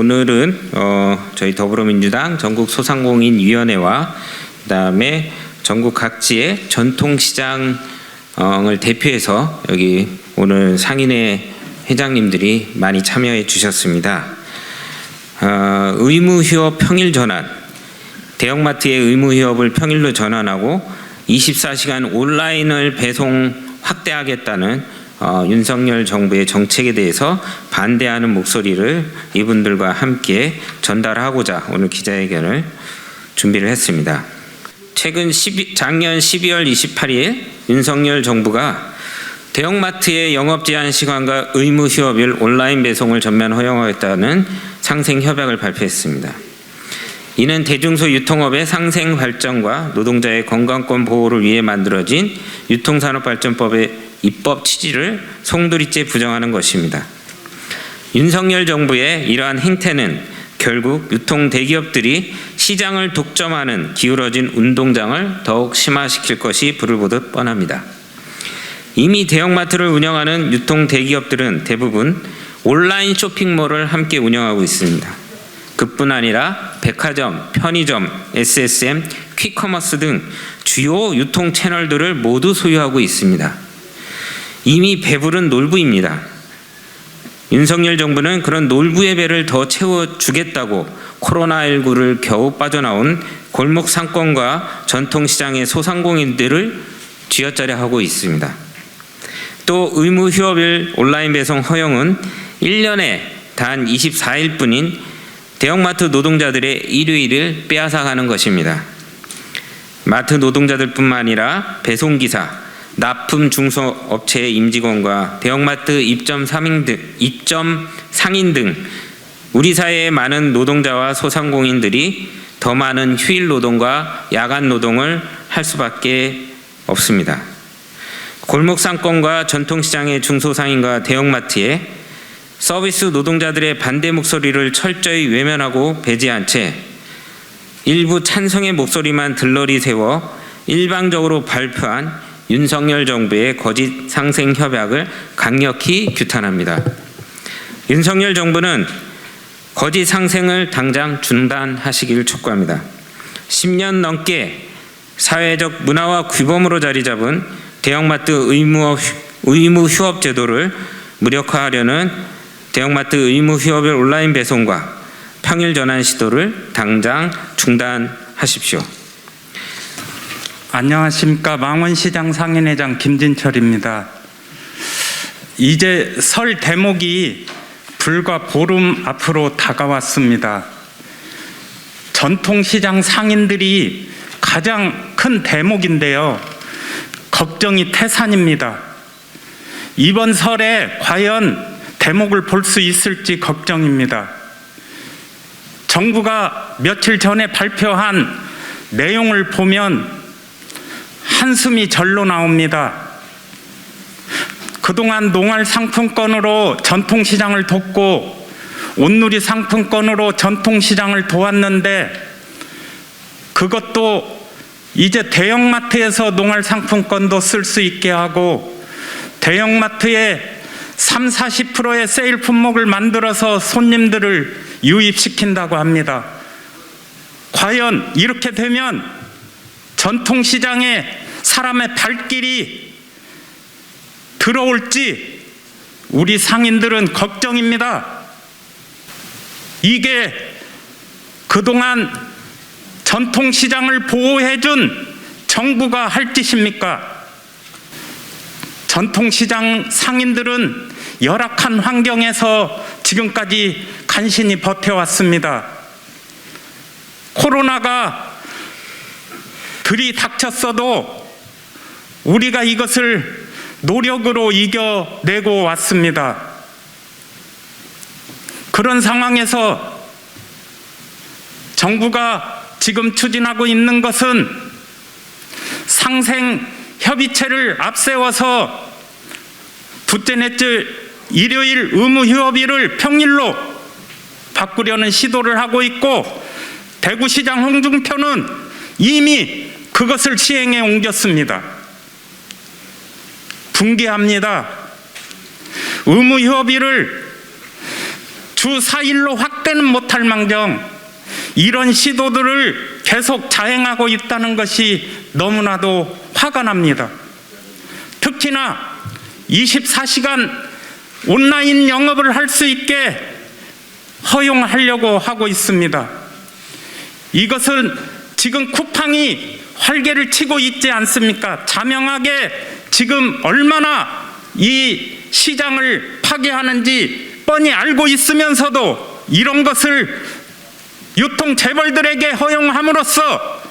오늘은 저희 더불어민주당 전국소상공인위원회와 그다음에 전국 각지의 전통시장을 대표해서 여기 오늘 상인회 회장님들이 많이 참여해 주셨습니다. 의무휴업 평일 전환, 대형마트의 의무휴업을 평일로 전환하고 24시간 온라인을 배송 확대하겠다는 윤석열 정부의 정책에 대해서 반대하는 목소리를 이분들과 함께 전달하고자 오늘 기자회견을 준비를 했습니다. 최근 작년 12월 28일 윤석열 정부가 대형마트의 영업 제한 시간과 의무 휴업일 온라인 배송을 전면 허용하겠다는 상생 협약을 발표했습니다. 이는 대중소 유통업의 상생 발전과 노동자의 건강권 보호를 위해 만들어진 유통산업발전법의 입법 취지를 송두리째 부정하는 것입니다. 윤석열 정부의 이러한 행태는 결국 유통 대기업들이 시장을 독점하는 기울어진 운동장을 더욱 심화시킬 것이 불을 보듯 뻔합니다. 이미 대형마트를 운영하는 유통 대기업들은 대부분 온라인 쇼핑몰을 함께 운영하고 있습니다. 그뿐 아니라 백화점, 편의점, SSM, 퀵커머스 등 주요 유통 채널들을 모두 소유하고 있습니다. 이미 배부른 놀부입니다. 윤석열 정부는 그런 놀부의 배를 더 채워주겠다고 코로나19를 겨우 빠져나온 골목 상권과 전통시장의 소상공인들을 쥐어짜려 하고 있습니다. 또 의무 휴업일 온라인 배송 허용은 1년에 단 24일뿐인 대형마트 노동자들의 일요일을 빼앗아가는 것입니다. 마트 노동자들뿐만 아니라 배송기사, 납품 중소업체의 임직원과 대형마트 입점 상인 등 우리 사회의 많은 노동자와 소상공인들이 더 많은 휴일 노동과 야간 노동을 할 수밖에 없습니다. 골목 상권과 전통시장의 중소상인과 대형마트에 서비스 노동자들의 반대 목소리를 철저히 외면하고 배제한 채 일부 찬성의 목소리만 들러리 세워 일방적으로 발표한 윤석열 정부의 거짓 상생 협약을 강력히 규탄합니다. 윤석열 정부는 거짓 상생을 당장 중단하시길 촉구합니다. 10년 넘게 사회적 문화와 규범으로 자리 잡은 대형마트 의무 휴업 제도를 무력화하려는 대형마트 의무 휴업일 온라인 배송과 평일 전환 시도를 당장 중단하십시오. 안녕하십니까. 망원시장 상인회장 김진철입니다. 이제 설 대목이 불과 보름 앞으로 다가왔습니다. 전통시장 상인들이 가장 큰 대목인데요. 걱정이 태산입니다. 이번 설에 과연 대목을 볼 수 있을지 걱정입니다. 정부가 며칠 전에 발표한 내용을 보면 한숨이 절로 나옵니다. 그동안 농활 상품권으로 전통시장을 돕고 온누리 상품권으로 전통시장을 도왔는데 그것도 이제 대형마트에서 농활 상품권도 쓸 수 있게 하고 대형마트에 30-40%의 세일 품목을 만들어서 손님들을 유입시킨다고 합니다. 과연 이렇게 되면 전통시장에 사람의 발길이 들어올지 우리 상인들은 걱정입니다. 이게 그동안 전통시장을 보호해준 정부가 할 짓입니까? 전통시장 상인들은 열악한 환경에서 지금까지 간신히 버텨왔습니다. 코로나가 들이닥쳤어도 우리가 이것을 노력으로 이겨내고 왔습니다. 그런 상황에서 정부가 지금 추진하고 있는 것은 상생 협의체를 앞세워서 둘째 넷째 일요일 의무 휴업일을 평일로 바꾸려는 시도를 하고 있고 대구시장 홍준표는 이미 그것을 시행에 옮겼습니다. 분개합니다. 의무 휴업일을 주 4일로 확대는 못할 망정 이런 시도들을 계속 자행하고 있다는 것이 너무나도 화가 납니다. 특히나 24시간 온라인 영업을 할 수 있게 허용하려고 하고 있습니다. 이것은 지금 쿠팡이 활개를 치고 있지 않습니까? 자명하게 지금 얼마나 이 시장을 파괴하는지 뻔히 알고 있으면서도 이런 것을 유통 재벌들에게 허용함으로써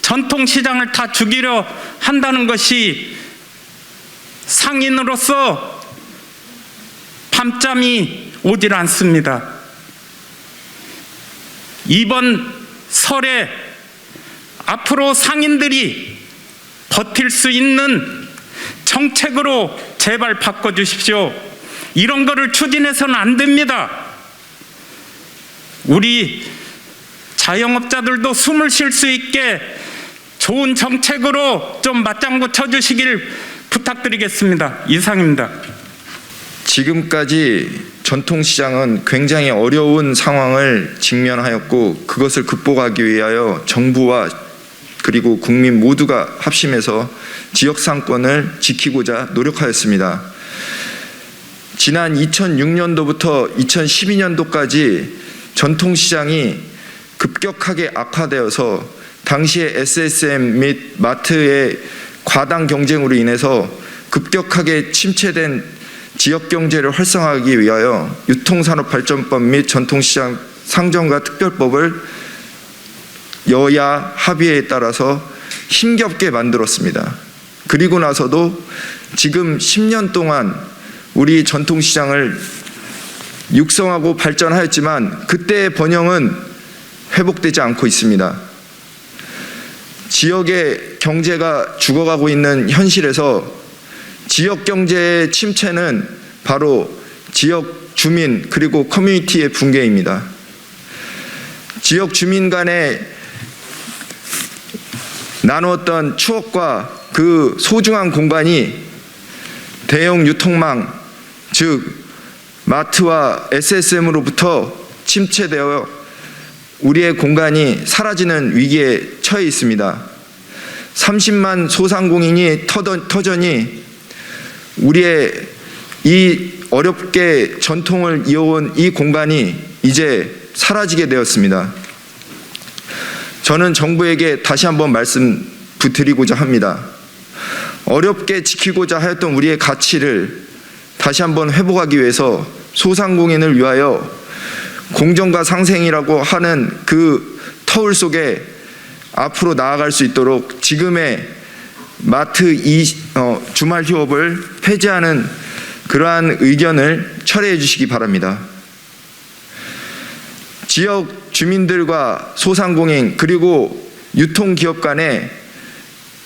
전통시장을 다 죽이려 한다는 것이 상인으로서 밤잠이 오질 않습니다. 이번 설에 앞으로 상인들이 버틸 수 있는 정책으로 제발 바꿔주십시오. 이런 거를 추진해서는 안 됩니다. 우리 자영업자들도 숨을 쉴 수 있게 좋은 정책으로 좀 맞장구 쳐주시길 부탁드리겠습니다. 이상입니다. 지금까지 전통시장은 굉장히 어려운 상황을 직면하였고 그것을 극복하기 위하여 정부와 그리고 국민 모두가 합심해서 지역상권을 지키고자 노력하였습니다. 지난 2006년도부터 2012년도까지 전통시장이 급격하게 악화되어서 당시의 SSM 및 마트의 과당 경쟁으로 인해서 급격하게 침체된 지역경제를 활성화하기 위하여 유통산업발전법 및 전통시장 상정과 특별법을 여야 합의에 따라서 힘겹게 만들었습니다. 그리고 나서도 지금 10년 동안 우리 전통시장을 육성하고 발전하였지만 그때의 번영은 회복되지 않고 있습니다. 지역의 경제가 죽어가고 있는 현실에서 지역 경제의 침체는 바로 지역 주민 그리고 커뮤니티의 붕괴입니다. 지역 주민 간에 나누었던 추억과 그 소중한 공간이 대형 유통망, 즉 마트와 SSM으로부터 침체되어 우리의 공간이 사라지는 위기에 처해 있습니다. 30만 소상공인이 터전이 우리의 이 어렵게 전통을 이어온 이 공간이 이제 사라지게 되었습니다. 저는 정부에게 다시 한번 말씀드리고자 합니다. 어렵게 지키고자 하였던 우리의 가치를 다시 한번 회복하기 위해서 소상공인을 위하여 공정과 상생이라고 하는 그 터울 속에 앞으로 나아갈 수 있도록 지금의 마트 주말 휴업을 폐지하는 그러한 의견을 철회해 주시기 바랍니다. 지역 주민들과 소상공인 그리고 유통기업 간의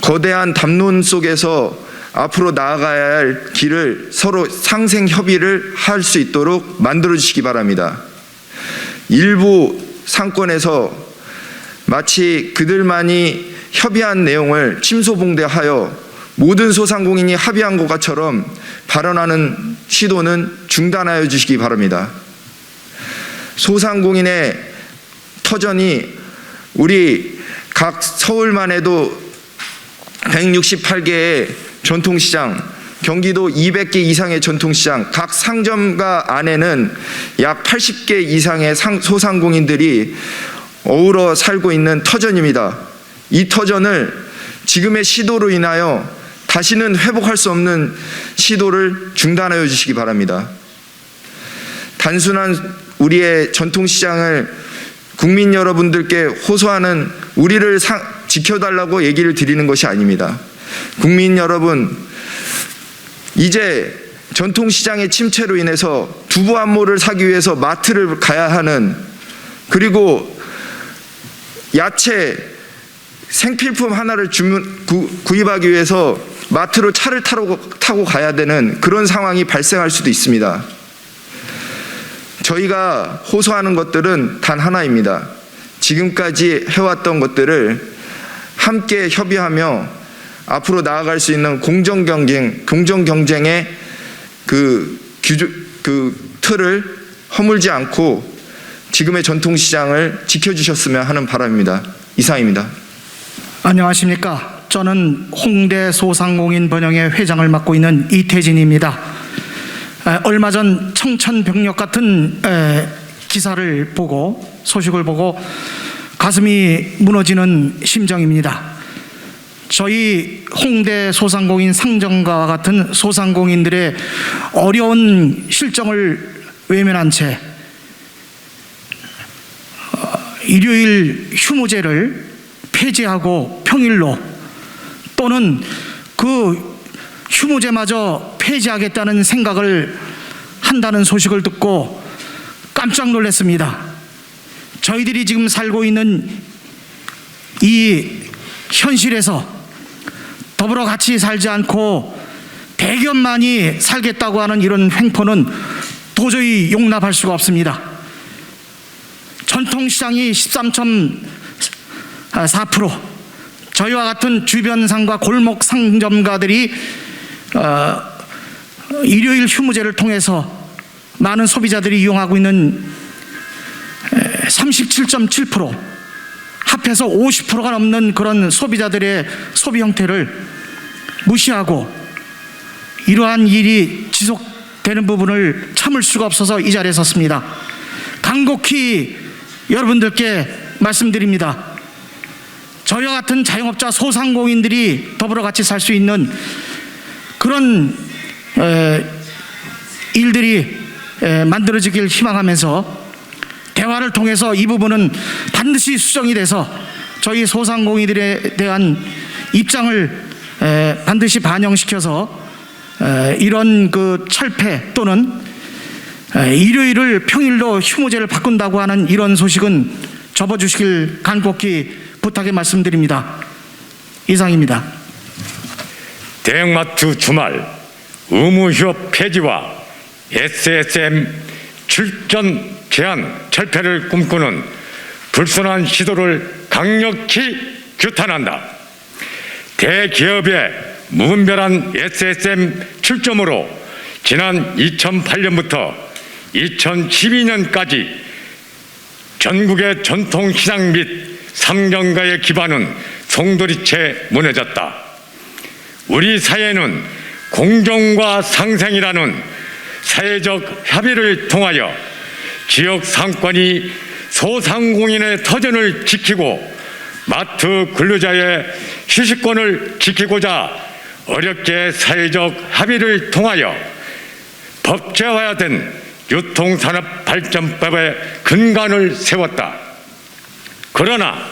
거대한 담론 속에서 앞으로 나아가야 할 길을 서로 상생 협의를 할 수 있도록 만들어 주시기 바랍니다. 일부 상권에서 마치 그들만이 협의한 내용을 침소봉대하여 모든 소상공인이 합의한 것처럼 발언하는 시도는 중단하여 주시기 바랍니다. 소상공인의 터전이 우리 각 서울만 해도 168개의 전통시장, 경기도 200개 이상의 전통시장, 각 상점가 안에는 약 80개 이상의 소상공인들이 어우러 살고 있는 터전입니다. 이 터전을 지금의 시도로 인하여 다시는 회복할 수 없는 시도를 중단하여 주시기 바랍니다. 단순한 우리의 전통시장을 국민 여러분들께 호소하는 우리를 지켜달라고 얘기를 드리는 것이 아닙니다. 국민 여러분, 이제 전통시장의 침체로 인해서 두부 한 모를 사기 위해서 마트를 가야 하는, 그리고 야채 생필품 하나를 구입하기 위해서 마트로 차를 타고 가야 되는 그런 상황이 발생할 수도 있습니다. 저희가 호소하는 것들은 단 하나입니다. 지금까지 해왔던 것들을 함께 협의하며 앞으로 나아갈 수 있는 공정 경쟁의 그 틀을 허물지 않고 지금의 전통시장을 지켜주셨으면 하는 바람입니다. 이상입니다. 안녕하십니까. 저는 홍대 소상공인 번영회 회장을 맡고 있는 이태진입니다. 얼마 전 청천벽력 같은 기사를 보고, 소식을 보고 가슴이 무너지는 심정입니다. 저희 홍대 소상공인 상점가와 같은 소상공인들의 어려운 실정을 외면한 채 일요일 휴무제를 폐지하고 평일로, 또는 그 휴무제마저 폐지하겠다는 생각을 한다는 소식을 듣고 깜짝 놀랐습니다. 저희들이 지금 살고 있는 이 현실에서 더불어 같이 살지 않고 대견만이 살겠다고 하는 이런 횡포는 도저히 용납할 수가 없습니다. 전통시장이 13.4%, 저희와 같은 주변상과 골목 상점가들이 일요일 휴무제를 통해서 많은 소비자들이 이용하고 있는 37.7%, 합해서 50%가 넘는 그런 소비자들의 소비 형태를 무시하고 이러한 일이 지속되는 부분을 참을 수가 없어서 이 자리에 섰습니다. 간곡히 여러분들께 말씀드립니다. 저희와 같은 자영업자 소상공인들이 더불어 같이 살 수 있는 그런 일들이 만들어지길 희망하면서 대화를 통해서 이 부분은 반드시 수정이 돼서 저희 소상공인들에 대한 입장을 반드시 반영시켜서 이런 그 철폐 또는 일요일을 평일로 휴무제를 바꾼다고 하는 이런 소식은 접어주시길 간곡히 부탁의 말씀드립니다. 이상입니다. 대형마트 주말 의무휴업 폐지와 SSM 출전 제한 철폐를 꿈꾸는 불순한 시도를 강력히 규탄한다. 대기업의 무분별한 SSM 출점으로 지난 2008년부터 2012년까지 전국의 전통시장 및 상점가의 기반은 송두리째 무너졌다. 우리 사회는 공정과 상생이라는 사회적 협의를 통하여 지역 상권이 소상공인의 터전을 지키고 마트 근로자의 휴식권을 지키고자 어렵게 사회적 합의를 통하여 법제화된 유통산업발전법의 근간을 세웠다. 그러나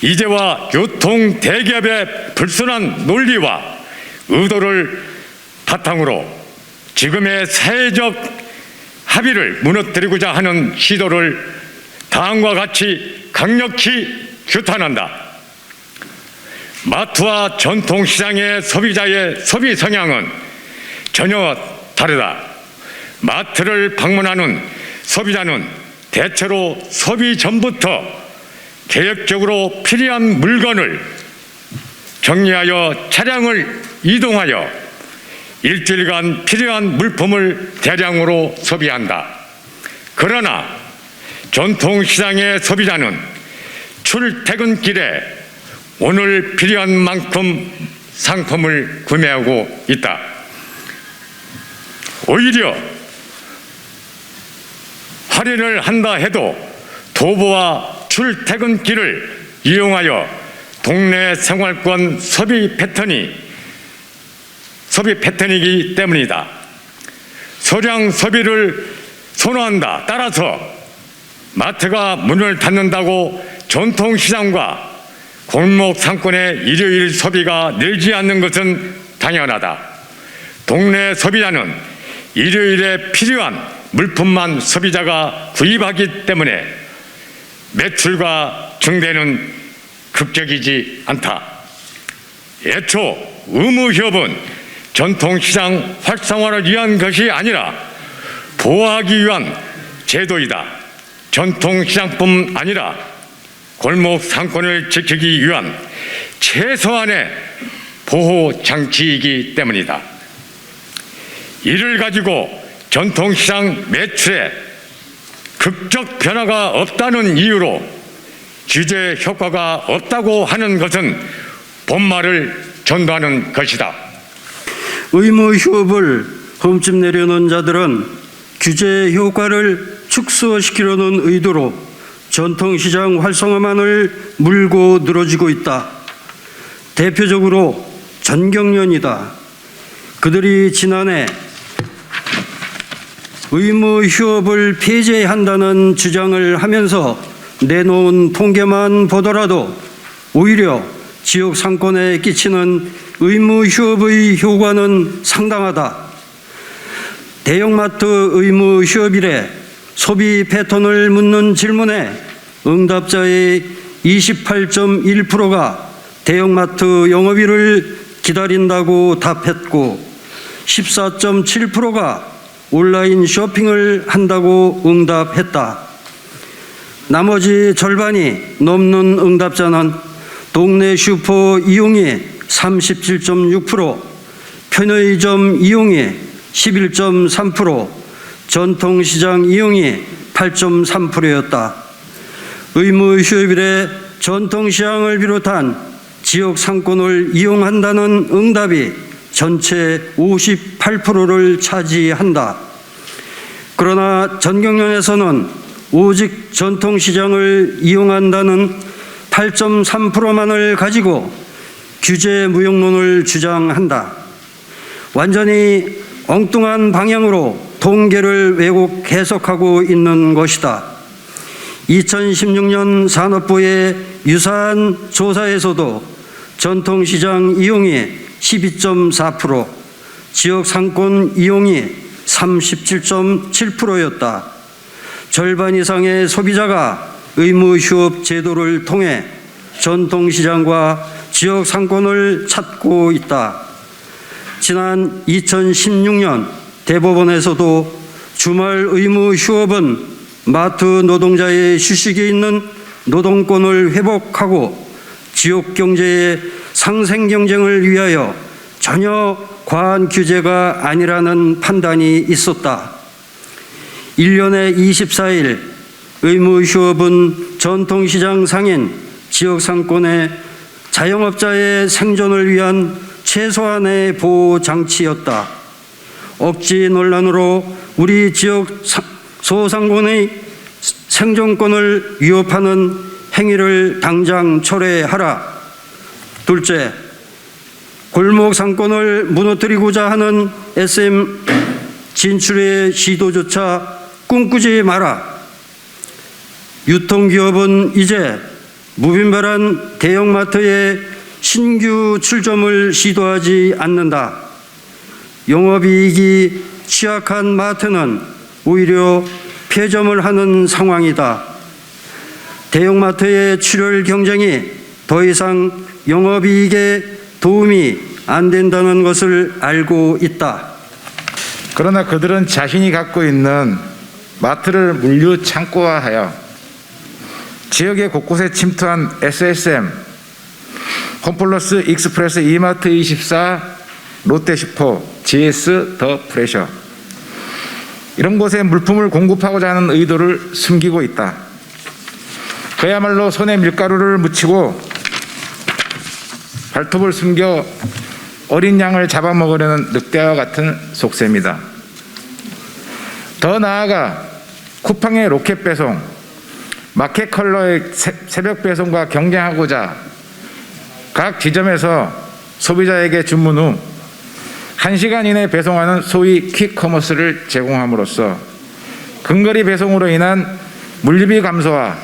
이제와 유통대기업의 불순한 논리와 의도를 바탕으로 지금의 사회적 합의를 무너뜨리고자 하는 시도를 다음과 같이 강력히 규탄한다. 마트와 전통시장의 소비자의 소비 성향은 전혀 다르다. 마트를 방문하는 소비자는 대체로 소비 전부터 계획적으로 필요한 물건을 정리하여 차량을 이동하여 일주일간 필요한 물품을 대량으로 소비한다. 그러나 전통시장의 소비자는 출퇴근길에 오늘 필요한 만큼 상품을 구매하고 있다. 오히려 할인을 한다 해도 도보와 출퇴근길을 이용하여 동네 생활권 소비 패턴이기 때문이다. 소량 소비를 선호한다. 따라서 마트가 문을 닫는다고 전통시장과 골목 상권의 일요일 소비가 늘지 않는 것은 당연하다. 동네 소비자는 일요일에 필요한 물품만 소비자가 구입하기 때문에 매출과 증대는 극적이지 않다. 애초 의무휴업은 전통시장 활성화를 위한 것이 아니라 보호하기 위한 제도이다. 전통시장뿐 아니라 골목 상권을 지키기 위한 최소한의 보호 장치이기 때문이다. 이를 가지고 전통시장 매출에 극적 변화가 없다는 이유로 규제 효과가 없다고 하는 것은 본말을 전도하는 것이다. 의무 휴업을 험집 내려놓은 자들은 규제 효과를 축소시키려는 의도로 전통시장 활성화만을 물고 늘어지고 있다. 대표적으로 전경련이다. 그들이 지난해 의무 휴업을 폐지한다는 주장을 하면서 내놓은 통계만 보더라도 오히려 지역 상권에 끼치는 의무 휴업의 효과는 상당하다. 대형마트 의무 휴업 이래 소비 패턴을 묻는 질문에 응답자의 28.1%가 대형마트 영업일을 기다린다고 답했고 14.7%가 온라인 쇼핑을 한다고 응답했다. 나머지 절반이 넘는 응답자는 동네 슈퍼 이용이 37.6%, 편의점 이용이 11.3%, 전통시장 이용이 8.3%였다. 의무 휴업일에 전통시장을 비롯한 지역 상권을 이용한다는 응답이 전체 58%를 차지한다. 그러나 전경련에서는 오직 전통시장을 이용한다는 8.3%만을 가지고 규제 무용론을 주장한다. 완전히 엉뚱한 방향으로 통계를 왜곡 해석하고 있는 것이다. 2016년 산업부의 유사한 조사에서도 전통시장 이용이 12.4%, 지역 상권 이용이 37.7%였다. 절반 이상의 소비자가 의무 휴업 제도를 통해 전통시장과 지역 상권을 찾고 있다. 지난 2016년 대법원에서도 주말 의무 휴업은 마트 노동자의 휴식이 있는 노동권을 회복하고 지역 경제의 상생 경쟁을 위하여 전혀 과한 규제가 아니라는 판단이 있었다. 1년에 24일 의무 휴업은 전통시장 상인 지역 상권의 자영업자의 생존을 위한 최소한의 보호 장치였다. 억지 논란으로 우리 지역 소상공인의 생존권을 위협하는 행위를 당장 철회하라. 둘째, 골목 상권을 무너뜨리고자 하는 SM 진출의 시도조차 꿈꾸지 마라. 유통기업은 이제 무분별한 대형마트에 신규 출점을 시도하지 않는다. 영업이익이 취약한 마트는 오히려 폐점을 하는 상황이다. 대형마트의 출혈 경쟁이 더 이상 영업이익에 도움이 안 된다는 것을 알고 있다. 그러나 그들은 자신이 갖고 있는 마트를 물류 창고화하여 지역의 곳곳에 침투한 SSM, 홈플러스, 익스프레스, 이마트 24, 롯데슈퍼, GS, 더 프레셔 이런 곳에 물품을 공급하고자 하는 의도를 숨기고 있다. 그야말로 손에 밀가루를 묻히고 발톱을 숨겨 어린 양을 잡아먹으려는 늑대와 같은 속셈이다. 더 나아가 쿠팡의 로켓 배송, 마켓 컬러의 새벽 배송과 경쟁하고자 각 지점에서 소비자에게 주문 후 1시간 이내 배송하는 소위 퀵커머스를 제공함으로써 근거리 배송으로 인한 물류비 감소와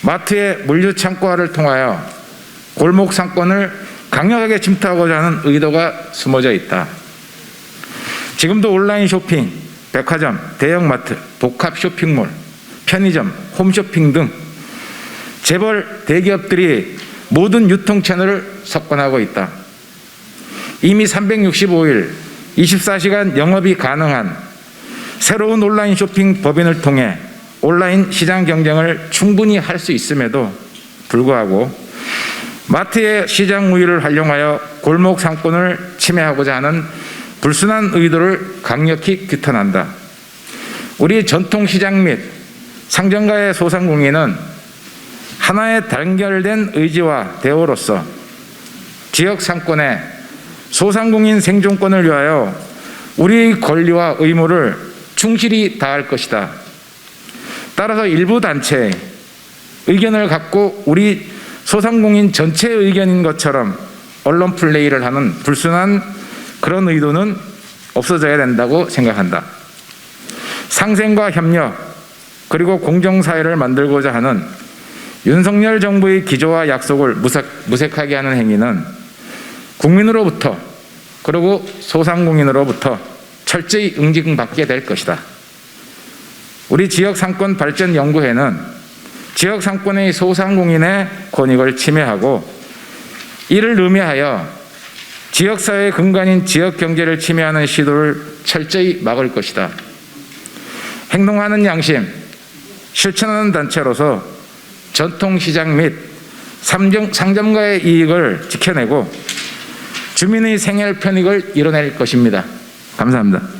마트의 물류 창고화를 통하여 골목 상권을 강력하게 침투하고자 하는 의도가 숨어져 있다. 지금도 온라인 쇼핑, 백화점, 대형마트, 복합 쇼핑몰, 편의점, 홈쇼핑 등 재벌 대기업들이 모든 유통 채널을 석권하고 있다. 이미 365일 24시간 영업이 가능한 새로운 온라인 쇼핑 법인을 통해 온라인 시장 경쟁을 충분히 할 수 있음에도 불구하고 마트의 시장 우위를 활용하여 골목 상권을 침해하고자 하는 불순한 의도를 강력히 규탄한다. 우리 전통시장 및 상점가의 소상공인은 하나의 단결된 의지와 대우로서 지역 상권의 소상공인 생존권을 위하여 우리의 권리와 의무를 충실히 다할 것이다. 따라서 일부 단체의 의견을 갖고 우리 소상공인 전체의 의견인 것처럼 언론 플레이를 하는 불순한 그런 의도는 없어져야 된다고 생각한다. 상생과 협력 그리고 공정사회를 만들고자 하는 윤석열 정부의 기조와 약속을 무색하게 하는 행위는 국민으로부터 그리고 소상공인으로부터 철저히 응징받게 될 것이다. 우리 지역상권발전연구회는 지역상권의 소상공인의 권익을 침해하고 이를 의미하여 지역사회의 근간인 지역경제를 침해하는 시도를 철저히 막을 것이다. 행동하는 양심, 실천하는 단체로서 전통시장 및 상점가의 이익을 지켜내고 주민의 생활 편익을 이뤄낼 것입니다. 감사합니다.